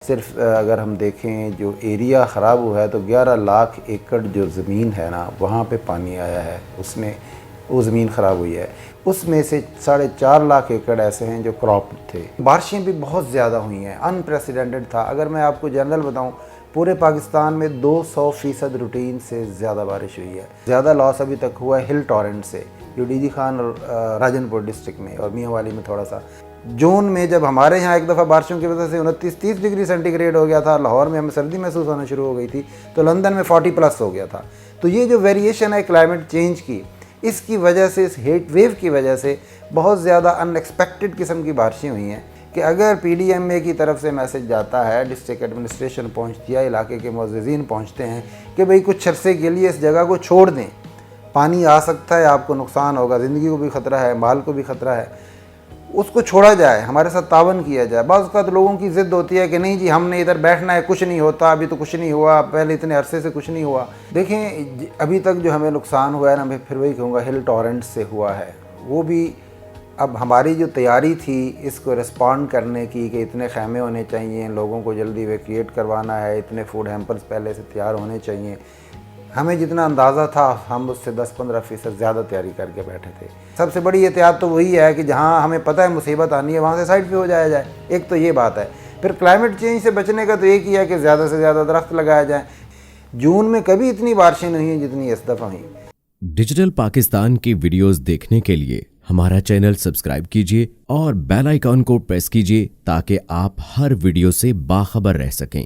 صرف اگر ہم دیکھیں جو ایریا خراب ہوا ہے تو 11 لاکھ ایکڑ جو زمین ہے نا وہاں پہ پانی آیا ہے، اس میں وہ زمین خراب ہوئی ہے۔ اس میں سے 4.5 لاکھ ایکڑ ایسے ہیں جو کراپ تھے۔ بارشیں بھی بہت زیادہ ہوئی ہیں، ان پریسیڈنٹڈ تھا۔ اگر میں آپ کو جنرل بتاؤں، پورے پاکستان میں 200% روٹین سے زیادہ بارش ہوئی ہے۔ زیادہ لاس ابھی تک ہوا ہے ہل ٹورنٹ سے، جو ڈی جی خان اور راجن پور ڈسٹرکٹ میں اور میاں والی میں تھوڑا سا۔ جون میں جب ہمارے یہاں ایک دفعہ بارشوں کی وجہ سے 29-30 ڈگری سینٹی گریڈ ہو گیا تھا، لاہور میں ہمیں سردی محسوس ہونا شروع ہو گئی تھی، تو لندن میں 40+ ہو گیا تھا۔ تو یہ جو ویریشن ہے کلائمیٹ چینج کی، اس کی وجہ سے، اس ہیٹ ویو کی وجہ سے بہت زیادہ ان ایکسپیکٹڈ قسم کی بارشیں ہوئی ہیں کہ اگر پی ڈی ایم اے کی طرف سے میسج جاتا ہے، ڈسٹرکٹ ایڈمنسٹریشن پہنچتی ہے، علاقے کے معززین پہنچتے ہیں کہ بھئی کچھ عرصے کے لیے اس جگہ کو چھوڑ دیں، پانی آ سکتا ہے، آپ کو نقصان ہوگا، زندگی کو بھی خطرہ ہے، مال کو بھی خطرہ ہے، اس کو چھوڑا جائے، ہمارے ساتھ تعاون کیا جائے۔ بعض اوقات لوگوں کی ضد ہوتی ہے کہ نہیں جی ہم نے ادھر بیٹھنا ہے، کچھ نہیں ہوتا، ابھی تو کچھ نہیں ہوا، پہلے اتنے عرصے سے کچھ نہیں ہوا۔ دیکھیں ابھی تک جو ہمیں نقصان ہوا ہے نا، میں پھر وہی کہوں گا ہل ٹورنٹ سے ہوا ہے، وہ بھی اب ہماری جو تیاری تھی اس کو رسپونڈ کرنے کی کہ اتنے خیمے ہونے چاہیے، لوگوں کو جلدی ایویکویٹ کروانا ہے، اتنے فوڈ ہیمپرز پہلے سے تیار ہونے چاہیے، ہمیں جتنا اندازہ تھا ہم اس سے 10-15% زیادہ تیاری کر کے بیٹھے تھے۔ سب سے بڑی احتیاط تو وہی ہے کہ جہاں ہمیں پتہ ہے مصیبت آنی ہے وہاں سے سائڈ پہ ہو جایا جائے، ایک تو یہ بات ہے۔ پھر کلائمیٹ چینج سے بچنے کا تو ایک ہی ہے کہ زیادہ سے زیادہ درخت لگایا جائیں۔ جون میں کبھی اتنی بارشیں نہیں ہوئیں جتنی اس دفعہ ہوئیں۔ ڈیجیٹل پاکستان کی ویڈیوز دیکھنے کے لیے ہمارا چینل سبسکرائب کیجیے اور بیل آئیکن کو پریس کیجیے تاکہ آپ ہر ویڈیو سے باخبر رہ سکیں۔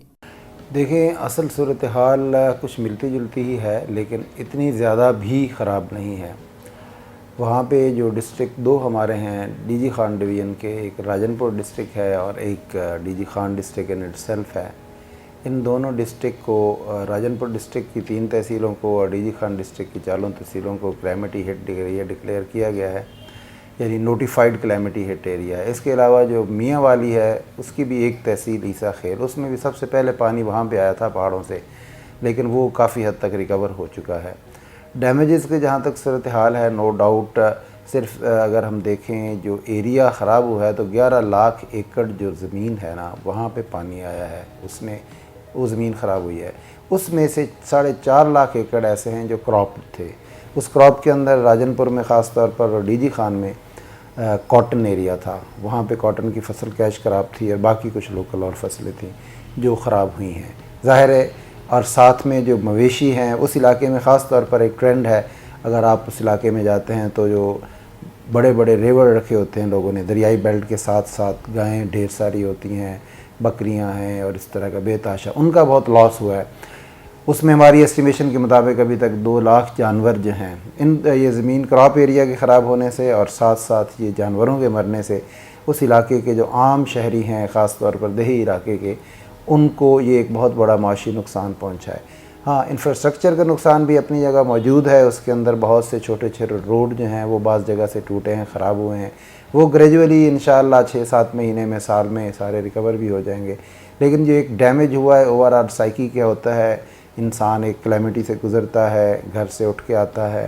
دیکھیں اصل صورتحال کچھ ملتی جلتی ہی ہے، لیکن اتنی زیادہ بھی خراب نہیں ہے۔ وہاں پہ جو ڈسٹرکٹ 2 ہمارے ہیں ڈی جی خان ڈویژن کے، ایک راجن پور ڈسٹرکٹ ہے اور ایک D G Khan district in itself ہے۔ ان دونوں ڈسٹرکٹ کو، راجن پور ڈسٹرکٹ کی 3 تحصیلوں کو اور ڈی جی خان ڈسٹرکٹ کی 4 تحصیلوں کو کلیمٹی ہٹ ایریا ڈکلیئر کیا گیا ہے، یعنی نوٹیفائڈ کلیمٹی ہٹ ایریا ہے۔ اس کے علاوہ جو میاں والی ہے اس کی بھی ایک تحصیل عیسیٰ خیل، اس میں بھی سب سے پہلے پانی وہاں پہ آیا تھا پہاڑوں سے، لیکن وہ کافی حد تک ریکور ہو چکا ہے۔ ڈیمیجز کے جہاں تک صورتحال ہے، نو ڈاؤٹ صرف اگر ہم دیکھیں جو ایریا خراب ہوا ہے تو 11 لاکھ ایکڑ جو زمین ہے نا وہاں پہ پانی آیا ہے، اس میں وہ زمین خراب ہوئی ہے۔ اس میں سے 4.5 لاکھ ایکڑ ایسے ہیں جو کراپ تھے۔ اس کراپ کے اندر راجن پور میں خاص طور پر اور ڈی جی خان میں کاٹن ایریا تھا، وہاں پہ کاٹن کی فصل کیش خراب تھی اور باقی کچھ لوکل اور فصلیں تھیں جو خراب ہوئی ہیں، ظاہر ہے۔ اور ساتھ میں جو مویشی ہیں اس علاقے میں خاص طور پر ایک ٹرینڈ ہے، اگر آپ اس علاقے میں جاتے ہیں تو جو بڑے بڑے ریور رکھے ہوتے ہیں لوگوں نے، دریائی بیلٹ کے ساتھ ساتھ گائیں ڈھیر ساری ہوتی ہیں، بکریاں ہیں اور اس طرح کا بے تحاشا، ان کا بہت لاس ہوا ہے۔ اس میں ہماری ایسٹیمیشن کے مطابق ابھی تک 2 لاکھ جانور جو ہیں، یہ زمین کراپ ایریا کے خراب ہونے سے اور ساتھ ساتھ یہ جانوروں کے مرنے سے اس علاقے کے جو عام شہری ہیں، خاص طور پر دیہی علاقے کے، ان کو یہ ایک بہت بڑا معاشی نقصان پہنچا ہے۔ ہاں، انفراسٹرکچر کا نقصان بھی اپنی جگہ موجود ہے، اس کے اندر بہت سے چھوٹے چھوٹے روڈ جو ہیں وہ بعض جگہ سے ٹوٹے ہیں، خراب ہوئے ہیں، وہ گریجولی انشاءاللہ 6-7 مہینے میں، سال میں سارے ریکور بھی ہو جائیں گے۔ لیکن جو ایک ڈیمیج ہوا ہے اوور آل سائیکی کیا ہوتا ہے، انسان ایک کلیمٹی سے گزرتا ہے، گھر سے اٹھ کے آتا ہے،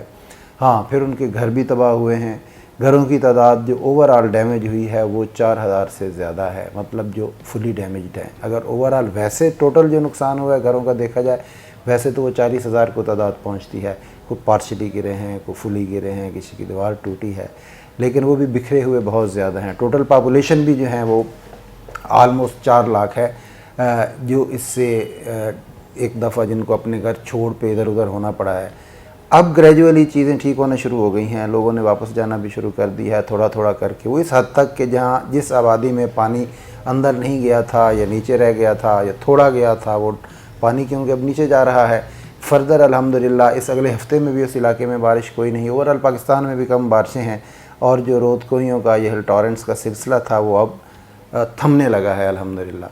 ہاں پھر ان کے گھر بھی تباہ ہوئے ہیں۔ گھروں کی تعداد جو اوور آل ڈیمیج ہوئی ہے وہ 4000 سے زیادہ ہے، مطلب جو فلی ڈیمیجڈ ہیں۔ اگر اوور آل ویسے ٹوٹل جو نقصان ہوا ہے گھروں کا دیکھا جائے ویسے تو وہ 40,000 کو تعداد پہنچتی ہے، کوئی پارشلی گرے ہیں، کوئی فلی گرے ہیں، کسی کی دیوار ٹوٹی ہے، لیکن وہ بھی بکھرے ہوئے بہت زیادہ ہیں۔ ٹوٹل پاپولیشن بھی جو ہیں وہ آلموسٹ 4 لاکھ ہے، جو اس سے ایک دفعہ جن کو اپنے گھر چھوڑ پہ ادھر ادھر ہونا پڑا ہے۔ اب گریجولی چیزیں ٹھیک ہونا شروع ہو گئی ہیں، لوگوں نے واپس جانا بھی شروع کر دیا ہے تھوڑا تھوڑا کر کے، وہ اس حد تک کہ جس آبادی میں پانی اندر نہیں گیا تھا یا نیچے رہ گیا تھا یا تھوڑا گیا تھا، وہ پانی کیونکہ اب نیچے جا رہا ہے۔ فردر الحمدللہ اس اگلے ہفتے میں بھی اس علاقے میں بارش کوئی نہیں، اوور آل پاکستان میں بھی کم بارشیں ہیں، اور جو رود کوہیوں کا یہ ہل ٹورنٹس کا سلسلہ تھا وہ اب تھمنے لگا ہے الحمدللہ۔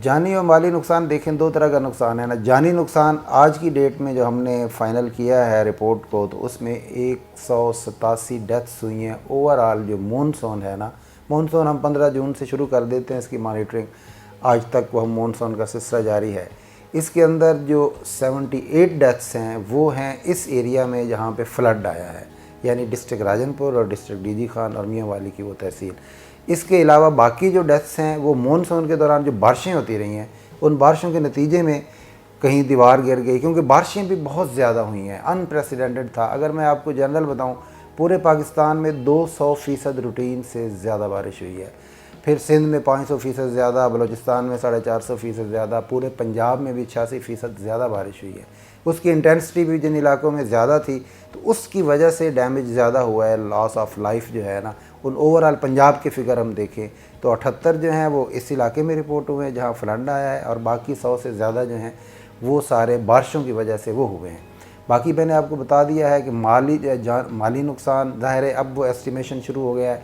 جانی اور مالی نقصان دیکھیں 2 طرح کا نقصان ہے نا۔ جانی نقصان آج کی ڈیٹ میں جو ہم نے فائنل کیا ہے رپورٹ کو، تو اس میں 187 ڈیتھس ہوئی ہیں۔ اوور آل جو مونسون ہے نا، مونسون ہم 15 جون سے شروع کر دیتے ہیں اس کی مانیٹرنگ، آج تک وہ مونسون کا سلسلہ جاری ہے۔ اس کے اندر جو 78 ڈیتھس ہیں وہ ہیں اس ایریا میں جہاں پہ فلڈ آیا ہے، یعنی ڈسٹرکٹ راجن پور اور ڈسٹرکٹ ڈی جی خان اور میاں والی کی وہ تحصیل۔ اس کے علاوہ باقی جو ڈیتھس ہیں وہ مونسون کے دوران جو بارشیں ہوتی رہی ہیں ان بارشوں کے نتیجے میں کہیں دیوار گر گئی، کیونکہ بارشیں بھی بہت زیادہ ہوئی ہیں، انپریسیڈنٹڈ تھا۔ اگر میں آپ کو جنرل بتاؤں، پورے پاکستان میں 200% روٹین سے زیادہ بارش ہوئی ہے، پھر سندھ میں 500% زیادہ، بلوچستان میں 450% زیادہ، پورے پنجاب میں بھی 86% زیادہ بارش ہوئی ہے۔ اس کی انٹینسٹی بھی جن علاقوں میں زیادہ تھی تو اس کی وجہ سے ڈیمیج زیادہ ہوا ہے، لاس آف لائف جو ہے نا۔ ان اوورآل پنجاب کے فگر ہم دیکھیں تو 78 جو ہیں وہ اس علاقے میں رپورٹ ہوئے ہیں جہاں فلڈ آیا ہے، اور باقی 100 سے زیادہ جو ہیں وہ سارے بارشوں کی وجہ سے وہ ہوئے ہیں۔ باقی میں نے آپ کو بتا دیا ہے کہ مالی نقصان ظاہر ہے اب وہ ایسٹیمیشن شروع ہو گیا ہے،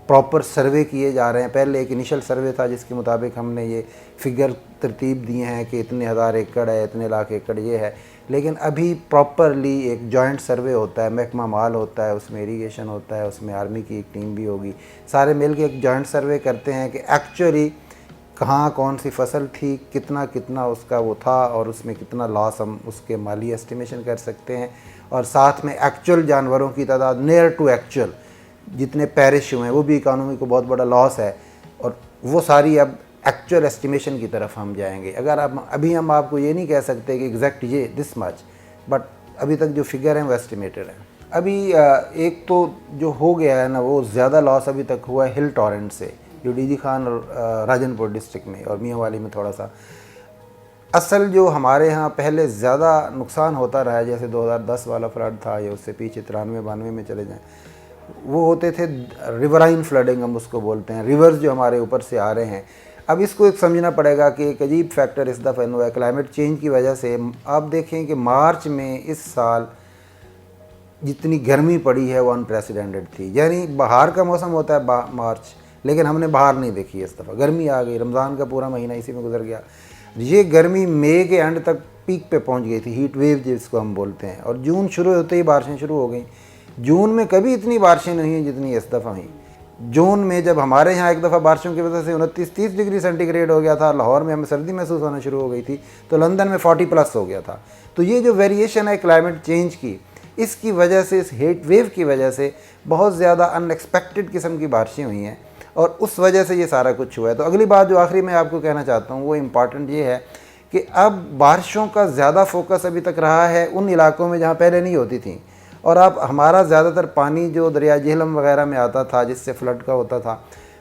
پراپر سروے کیے جا رہے ہیں۔ پہلے ایک انیشل سروے تھا جس کے مطابق ہم نے یہ فگر ترتیب دیے ہیں کہ اتنے ہزار ایکڑ ہے، اتنے لاکھ ایکڑ یہ ہے، لیکن ابھی پراپرلی ایک جوائنٹ سروے ہوتا ہے، محکمہ مال ہوتا ہے، اس میں اریگیشن ہوتا ہے، اس میں آرمی کی ایک ٹیم بھی ہوگی، سارے مل کے ایک جوائنٹ سروے کرتے ہیں کہ ایکچولی کہاں کون سی فصل تھی، کتنا اس کا وہ تھا، اور اس میں کتنا لاس ہم اس کے مالی ایسٹیمیشن کر سکتے ہیں، اور ساتھ میں ایکچوئل جانوروں کی تعداد نیئر ٹو ایکچوئل جتنے پیرش ہوئے ہیں، وہ بھی اکانومی کو بہت بڑا لاس ہے، اور وہ ساری اب ایکچوئل ایسٹیمیشن کی طرف ہم جائیں گے۔ اگر ابھی ہم آپ کو یہ نہیں کہہ سکتے کہ ایگزیکٹ یہ دس مچ، بٹ ابھی تک جو فگر ہیں وہ ایسٹیمیٹڈ ہیں۔ ابھی ایک تو جو ہو گیا ہے نا، وہ زیادہ لاس ابھی تک ہوا ہے ہل ٹورنٹ سے، جو ڈی جی خان اور راجن پور ڈسٹرکٹ میں اور میاں والی میں تھوڑا سا۔ اصل جو ہمارے ہاں پہلے زیادہ نقصان ہوتا رہا ہے، جیسے 2010 والا فلڈ تھا یا اس سے پیچھے 93-92 میں چلے جائیں، وہ ہوتے تھے ریورائن فلڈنگ، ہم اس کو بولتے ہیں، ریورز جو ہمارے اوپر سے آ رہے ہیں۔ اب اس کو ایک سمجھنا پڑے گا کہ ایک عجیب فیکٹر اس دفعہ ہوا ہے کلائمیٹ چینج کی وجہ سے۔ آپ دیکھیں کہ مارچ میں اس سال جتنی گرمی پڑی ہے وہ انپریسیڈنٹڈ تھی، یعنی بہار کا موسم ہوتا ہے مارچ، لیکن ہم نے بہار نہیں دیکھی اس دفعہ، گرمی آ گئی، رمضان کا پورا مہینہ اسی میں گزر گیا۔ یہ گرمی مئی کے اینڈ تک پیک پہ پہنچ گئی تھی، ہیٹ ویو جس کو ہم بولتے ہیں، اور جون شروع ہوتے ہی بارشیں شروع ہو گئیں۔ جون میں کبھی اتنی بارشیں نہیں ہیں جتنی اس دفعہ ہوئیں۔ جون میں جب ہمارے ہاں ایک دفعہ بارشوں کی وجہ سے 29-30 ڈگری سینٹی گریڈ ہو گیا تھا، لاہور میں ہمیں سردی محسوس ہونا شروع ہو گئی تھی، تو لندن میں 40+ ہو گیا تھا۔ تو یہ جو ویریشن ہے کلائمیٹ چینج کی، اس کی وجہ سے، اس ہیٹ ویو کی وجہ سے بہت زیادہ ان ایکسپیکٹڈ قسم کی بارشیں ہوئی ہیں، اور اس وجہ سے یہ سارا کچھ ہوا ہے۔ تو اگلی بات جو آخری میں آپ کو کہنا چاہتا ہوں وہ امپارٹنٹ یہ ہے کہ اب بارشوں کا زیادہ فوکس ابھی تک رہا ہے ان علاقوں میں جہاں پہلے نہیں ہوتی تھیں، اور اب ہمارا زیادہ تر پانی جو دریا جہلم وغیرہ میں آتا تھا جس سے فلڈ کا ہوتا تھا،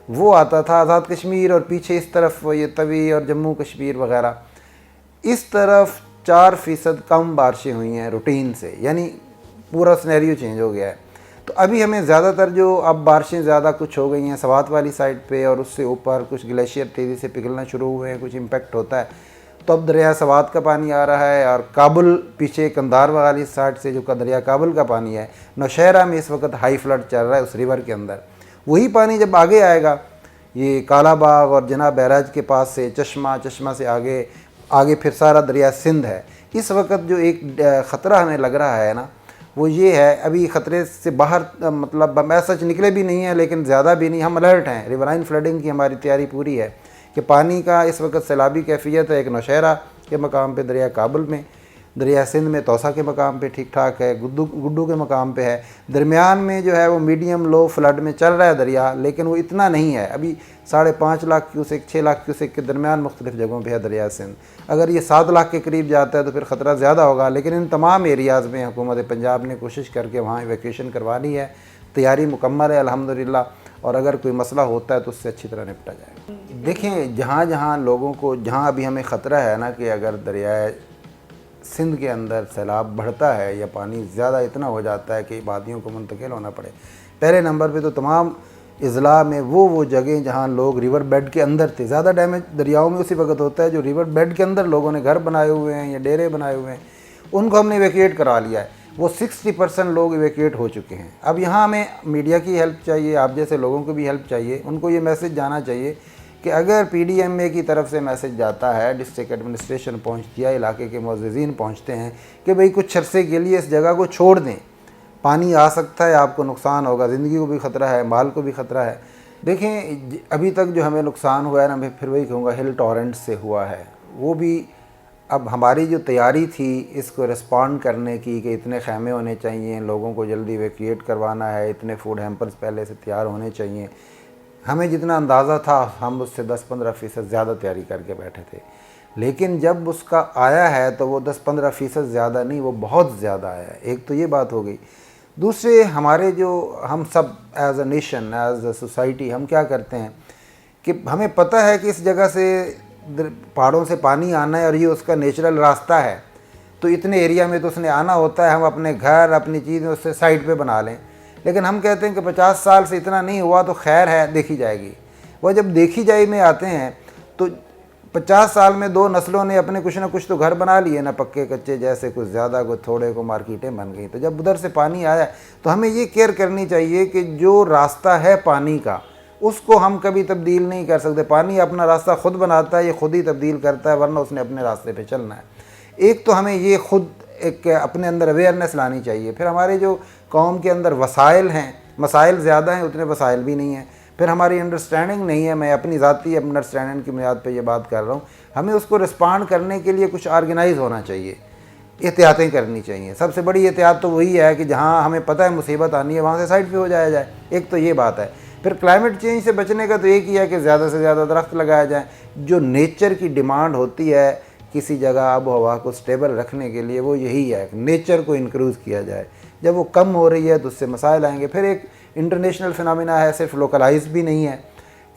وہ آتا تھا آزاد کشمیر اور پیچھے اس طرف یہ توی اور جموں کشمیر وغیرہ، اس طرف 4% کم بارشیں ہوئی ہیں روٹین سے، یعنی پورا سینیریو چینج ہو گیا ہے۔ تو ابھی ہمیں زیادہ تر جو اب بارشیں زیادہ کچھ ہو گئی ہیں سوات والی سائڈ پہ، اور اس سے اوپر کچھ گلیشیئر تیزی سے پگھلنا شروع ہوئے ہیں، کچھ امپیکٹ ہوتا ہے، تو اب دریا سوات کا پانی آ رہا ہے، اور کابل پیچھے کندھار والی سائڈ سے جو دریا کابل کا پانی ہے، نوشہرہ میں اس وقت ہائی فلڈ چل رہا ہے اس ریور کے اندر۔ وہی پانی جب آگے آئے گا، یہ کالا باغ اور جناب بیراج کے پاس سے چشمہ سے آگے پھر سارا دریا سندھ ہے۔ اس وقت جو ایک خطرہ ہمیں لگ رہا ہے نا، وہ یہ ہے، ابھی خطرے سے باہر مطلب میں سچ نکلے بھی نہیں ہیں لیکن زیادہ بھی نہیں، ہم الرٹ ہیں، ریورائن فلڈنگ کی ہماری تیاری پوری ہے کہ پانی کا اس وقت سیلابی کیفیت ہے، ایک نوشہرہ کے مقام پہ، دریا کابل میں، دریا سندھ میں توسا کے مقام پہ ٹھیک ٹھاک ہے، گڈو کے مقام پہ ہے، درمیان میں جو ہے وہ میڈیم لو فلڈ میں چل رہا ہے دریا، لیکن وہ اتنا نہیں ہے، ابھی 5.5 لاکھ کیوسک 6 لاکھ کیوسک کے درمیان مختلف جگہوں پہ ہے دریا سندھ۔ اگر یہ 7 لاکھ کے قریب جاتا ہے تو پھر خطرہ زیادہ ہوگا، لیکن ان تمام ایریاز میں حکومت پنجاب نے کوشش کر کے وہاں ایویکیویشن کروانی ہے، تیاری مکمل ہے الحمدللہ، اور اگر کوئی مسئلہ ہوتا ہے تو اس سے اچھی طرح نپٹا جائے۔ دیکھیں جہاں لوگوں کو، جہاں ابھی ہمیں خطرہ ہے نا کہ اگر دریائے سندھ کے اندر سیلاب بڑھتا ہے یا پانی زیادہ اتنا ہو جاتا ہے کہ وادیوں کو منتقل ہونا پڑے، پہلے نمبر پہ تو تمام اضلاع میں وہ جگہیں جہاں لوگ ریور بیڈ کے اندر تھے، زیادہ ڈیمیج دریاؤں میں اسی وقت ہوتا ہے جو ریور بیڈ کے اندر لوگوں نے گھر بنائے ہوئے ہیں یا ڈیرے بنائے ہوئے ہیں، ان کو ہم نے ایویکیویٹ کرا لیا ہے، وہ 60% لوگ ایویکیویٹ ہو چکے ہیں۔ اب یہاں ہمیں میڈیا کی ہیلپ چاہیے، آپ جیسے لوگوں کو بھی ہیلپ چاہیے، ان کو یہ میسج جانا چاہیے کہ اگر پی ڈی ایم اے کی طرف سے میسج جاتا ہے، ڈسٹرکٹ ایڈمنسٹریشن پہنچتی ہے، علاقے کے معززین پہنچتے ہیں کہ بھئی کچھ عرصے کے لیے اس جگہ کو چھوڑ دیں، پانی آ سکتا ہے، آپ کو نقصان ہوگا، زندگی کو بھی خطرہ ہے، مال کو بھی خطرہ ہے۔ دیکھیں ابھی تک جو ہمیں نقصان ہوا ہے نا، میں پھر وہی کہوں گا ہل ٹورنٹ سے ہوا ہے، وہ بھی اب ہماری جو تیاری تھی اس کو رسپونڈ کرنے کی کہ اتنے خیمے ہونے چاہیے، لوگوں کو جلدی ایویکویٹ کروانا ہے، اتنے فوڈ ہیمپرز پہلے سے تیار ہونے چاہیے، ہمیں جتنا اندازہ تھا ہم اس سے 10-15% زیادہ تیاری کر کے بیٹھے تھے، لیکن جب اس کا آیا ہے تو وہ 10-15% زیادہ نہیں، وہ بہت زیادہ آیا ہے۔ ایک تو یہ بات ہو گئی۔ دوسرے ہمارے جو ہم سب as a nation, as a society ہم کیا کرتے ہیں کہ ہمیں پتہ ہے کہ اس جگہ سے پہاڑوں سے پانی آنا ہے اور یہ اس کا نیچرل راستہ ہے، تو اتنے ایریا میں تو اس نے آنا ہوتا ہے، ہم اپنے گھر اپنی چیزیں اس سے سائڈ پہ بنا لیں۔ لیکن ہم کہتے ہیں کہ 50 سال سے اتنا نہیں ہوا تو خیر ہے، دیکھی جائے گی۔ وہ جب دیکھی جائی میں آتے ہیں تو 50 سال میں 2 نسلوں نے اپنے کچھ نہ کچھ تو گھر بنا لیے، نہ پکے کچے، جیسے کچھ زیادہ کچھ تھوڑے کو مارکیٹیں بن گئی۔ تو جب ادھر سے پانی آیا تو ہمیں یہ کیئر کرنی چاہیے کہ جو راستہ ہے پانی کا اس کو ہم کبھی تبدیل نہیں کر سکتے۔ پانی اپنا راستہ خود بناتا ہے، یہ خود ہی تبدیل کرتا ہے، ورنہ اس نے اپنے راستے پہ چلنا ہے۔ ایک تو ہمیں یہ خود ایک اپنے اندر اویئرنیس لانی چاہیے۔ پھر ہمارے جو قوم کے اندر وسائل ہیں، مسائل زیادہ ہیں، اتنے وسائل بھی نہیں ہیں۔ پھر ہماری انڈرسٹینڈنگ نہیں ہے، میں اپنی ذاتی انڈرسٹینڈنگ کی بنیاد پہ یہ بات کر رہا ہوں۔ ہمیں اس کو رسپانڈ کرنے کے لیے کچھ آرگنائز ہونا چاہیے، احتیاطیں کرنی چاہیے۔ سب سے بڑی احتیاط تو وہی ہے کہ جہاں ہمیں پتہ ہے مصیبت آنی ہے وہاں سے سائڈ پہ ہو جایا جائے۔ ایک تو یہ بات ہے۔ پھر کلائمیٹ چینج سے بچنے کا تو ایک ہی ہے کہ زیادہ سے زیادہ درخت لگایا جائیں۔ جو نیچر کی ڈیمانڈ ہوتی ہے کسی جگہ آب و ہوا کو سٹیبل رکھنے کے لیے، وہ یہی ہے کہ نیچر کو انکریز کیا جائے۔ جب وہ کم ہو رہی ہے تو اس سے مسائل آئیں گے۔ پھر ایک انٹرنیشنل فنامنا ہے، صرف لوکلائز بھی نہیں ہے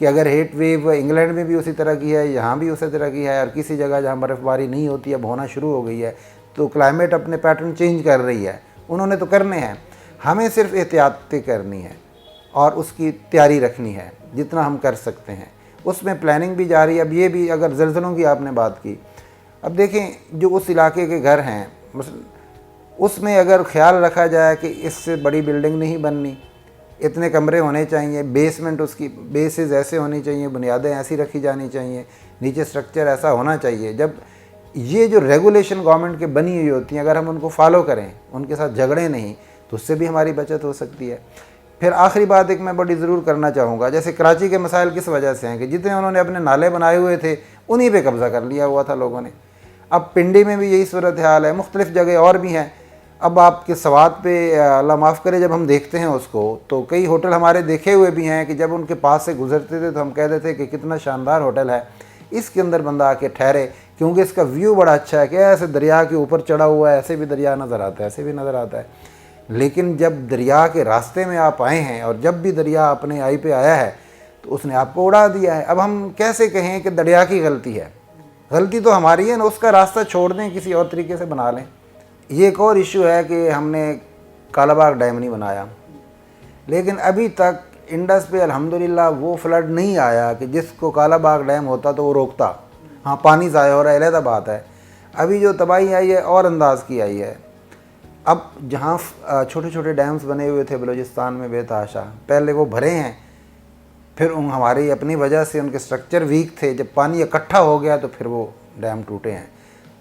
کہ اگر ہیٹ ویو انگلینڈ میں بھی اسی طرح کی ہے، یہاں بھی اسی طرح کی ہے، اور کسی جگہ جہاں برف باری نہیں ہوتی اب ہونا شروع ہو گئی ہے، تو کلائمیٹ اپنے پیٹرن چینج کر رہی ہے۔ انہوں نے تو کرنے ہیں، ہمیں صرف احتیاطی کرنی ہے اور اس کی تیاری رکھنی ہے جتنا ہم کر سکتے ہیں۔ اس میں پلاننگ بھی جاری ہے۔ اب یہ بھی اگر زلزلوں کی آپ نے بات کی، اب دیکھیں جو اس علاقے کے گھر ہیں اس میں اگر خیال رکھا جائے کہ اس سے بڑی بلڈنگ نہیں بننی، اتنے کمرے ہونے چاہیے، بیسمنٹ اس کی بیسز ایسے ہونی چاہیے، بنیادیں ایسی رکھی جانی چاہیے، نیچے سٹرکچر ایسا ہونا چاہیے۔ جب یہ جو ریگولیشن گورنمنٹ کے بنی ہوئی ہوتی ہیں اگر ہم ان کو فالو کریں، ان کے ساتھ جھگڑیں نہیں، تو اس سے بھی ہماری بچت ہو سکتی ہے۔ پھر آخری بات ایک میں بڑی ضرور کرنا چاہوں گا، جیسے کراچی کے مسائل کس وجہ سے ہیں کہ جتنے انہوں نے اپنے نالے بنائے ہوئے تھے انہی پہ قبضہ کر لیا ہوا تھا لوگوں نے۔ اب پنڈی میں بھی یہی صورتحال ہے، مختلف جگہ اور بھی ہیں۔ اب آپ کے سوات پہ اللہ معاف کرے جب ہم دیکھتے ہیں اس کو، تو کئی ہوٹل ہمارے دیکھے ہوئے بھی ہیں کہ جب ان کے پاس سے گزرتے تھے تو ہم کہتے تھے کہ کتنا شاندار ہوٹل ہے، اس کے اندر بندہ آ کے ٹھہرے، کیونکہ اس کا ویو بڑا اچھا ہے کہ ایسے دریا کے اوپر چڑھا ہوا ہے، ایسے بھی دریا نظر آتا ہے، ایسے بھی نظر آتا ہے۔ لیکن جب دریا کے راستے میں آپ آئے ہیں اور جب بھی دریا اپنے آئی پہ آیا ہے تو اس نے آپ کو اڑا دیا ہے۔ اب ہم کیسے کہیں کہ دریا کی غلطی ہے؟ غلطی تو ہماری ہے نا، اس کا راستہ چھوڑ دیں، کسی اور طریقے سے بنا لیں۔ یہ ایک اور ایشو ہے کہ ہم نے کالا باغ ڈیم نہیں بنایا، لیکن ابھی تک انڈس پہ الحمدللہ وہ فلڈ نہیں آیا کہ جس کو کالا باغ ڈیم ہوتا تو وہ روکتا۔ ہاں پانی ضائع ہو رہا ہے، علیحدہ بات ہے۔ ابھی جو تباہی آئی ہے اور انداز کی آئی ہے۔ اب جہاں چھوٹے چھوٹے ڈیمز بنے ہوئے تھے بلوچستان میں بے تحاشا، پہلے وہ بھرے ہیں، پھر ہماری اپنی وجہ سے ان کے سٹرکچر ویک تھے، جب پانی اکٹھا ہو گیا تو پھر وہ ڈیم ٹوٹے ہیں،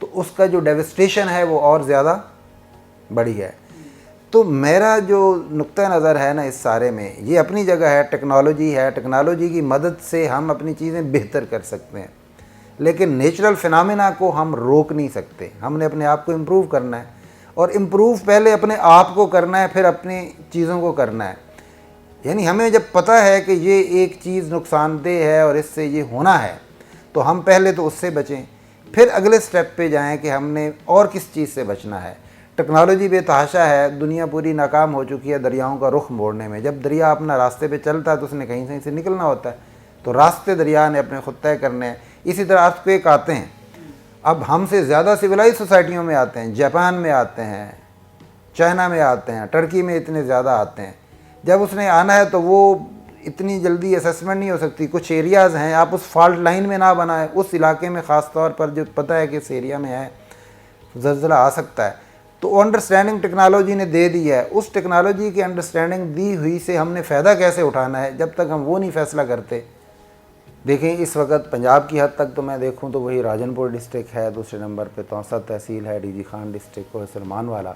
تو اس کا جو ڈیوسٹیشن ہے وہ اور زیادہ بڑی ہے۔ تو میرا جو نقطہ نظر ہے نا اس سارے میں، یہ اپنی جگہ ہے، ٹیکنالوجی ہے، ٹیکنالوجی کی مدد سے ہم اپنی چیزیں بہتر کر سکتے ہیں، لیکن نیچرل فنامنا کو ہم روک نہیں سکتے۔ ہم نے اپنے آپ کو امپروو کرنا ہے، اور امپروو پہلے اپنے آپ کو کرنا ہے، پھر اپنی چیزوں کو کرنا ہے۔ یعنی ہمیں جب پتہ ہے کہ یہ ایک چیز نقصان دہ ہے اور اس سے یہ ہونا ہے، تو ہم پہلے تو اس سے بچیں، پھر اگلے سٹیپ پہ جائیں کہ ہم نے اور کس چیز سے بچنا ہے۔ ٹیکنالوجی بے تحاشا ہے، دنیا پوری ناکام ہو چکی ہے دریاؤں کا رخ موڑنے میں۔ جب دریا اپنا راستے پہ چلتا ہے تو اس نے کہیں سے نکلنا ہوتا ہے، تو راستے دریا نے اپنے خود طے کرنے ہیں۔ اسی طرح ارتھکویک آتے ہیں، اب ہم سے زیادہ سویلائز سوسائٹیوں میں آتے ہیں، جاپان میں آتے ہیں، چائنا میں آتے ہیں، ٹرکی میں اتنے زیادہ آتے ہیں۔ جب اس نے آنا ہے تو وہ اتنی جلدی اسیسمنٹ نہیں ہو سکتی۔ کچھ ایریاز ہیں، آپ اس فالٹ لائن میں نہ بنائیں، اس علاقے میں خاص طور پر جو پتہ ہے کہ اس ایریا میں ہے زلزلہ آ سکتا ہے، تو انڈرسٹینڈنگ ٹیکنالوجی نے دے دی ہے۔ اس ٹیکنالوجی کی انڈرسٹینڈنگ دی ہوئی سے ہم نے فائدہ کیسے اٹھانا ہے، جب تک ہم وہ نہیں فیصلہ کرتے۔ دیکھیں اس وقت پنجاب کی حد تک تو میں دیکھوں تو وہی راجن پور ڈسٹرکٹ ہے، دوسرے نمبر پہ توسا تحصیل ہے، ڈی جی خان ڈسٹرکٹ اور سلمان والا،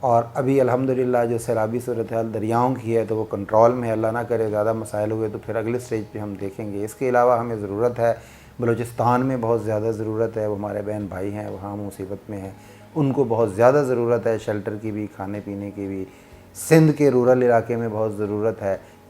اور ابھی الحمدللہ جو سیلابی صورتحال دریاؤں کی ہے تو وہ کنٹرول میں ہے۔ اللہ نہ کرے زیادہ مسائل ہوئے تو پھر اگلے سٹیج پہ ہم دیکھیں گے۔ اس کے علاوہ ہمیں ضرورت ہے، بلوچستان میں بہت زیادہ ضرورت ہے، وہ ہمارے بہن بھائی ہیں وہاں مصیبت میں ہیں، ان کو بہت زیادہ ضرورت ہے، شیلٹر کی بھی، کھانے پینے کی بھی۔ سندھ کے رورل علاقے میں بہت ضرورت ہے۔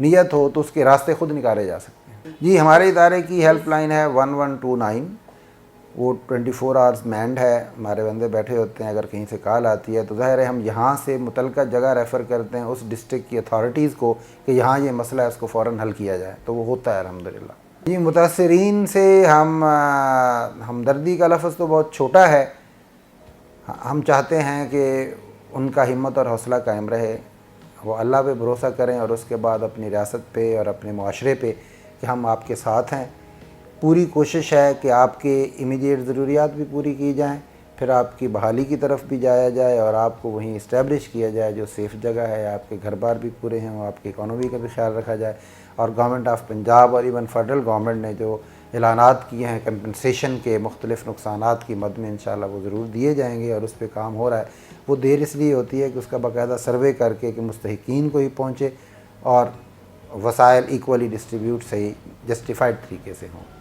نیت ہو تو اس کے راستے خود نکالے جا سکتے ہیں۔ جی ہمارے ادارے کی ہیلپ لائن ہے 1129، وہ 24 آورز مینڈ ہے، ہمارے بندے بیٹھے ہوتے ہیں، اگر کہیں سے کال آتی ہے تو ظاہر ہے ہم یہاں سے متعلقہ جگہ ریفر کرتے ہیں اس ڈسٹرکٹ کی اتھارٹیز کو کہ یہاں یہ مسئلہ ہے اس کو فوراً حل کیا جائے، تو وہ ہوتا ہے الحمدللہ۔ جی متاثرین سے ہم ہمدردی کا لفظ تو بہت چھوٹا ہے، ہم چاہتے ہیں کہ ان کا ہمت اور حوصلہ قائم رہے، وہ اللہ پہ بھروسہ کریں اور اس کے بعد اپنی ریاست پہ اور اپنے معاشرے پہ کہ ہم آپ کے ساتھ ہیں۔ پوری کوشش ہے کہ آپ کے امیڈیٹ ضروریات بھی پوری کی جائیں، پھر آپ کی بحالی کی طرف بھی جایا جائے اور آپ کو وہیں اسٹیبلش کیا جائے جو سیف جگہ ہے، آپ کے گھر بار بھی پورے ہیں، آپ کی اکانومی کا بھی خیال رکھا جائے، اور گورنمنٹ آف پنجاب اور ایون فیڈرل گورنمنٹ نے جو اعلانات کیے ہیں کمپنسیشن کے مختلف نقصانات کی مد میں انشاءاللہ وہ ضرور دیے جائیں گے، اور اس پہ کام ہو رہا ہے۔ وہ دیر اس لیے ہوتی ہے کہ اس کا باقاعدہ سروے کر کے کہ مستحقین کو ہی پہنچے اور وسائل ایکولی ڈسٹریبیوٹ صحیح جسٹیفائڈ طریقے سے ہوں۔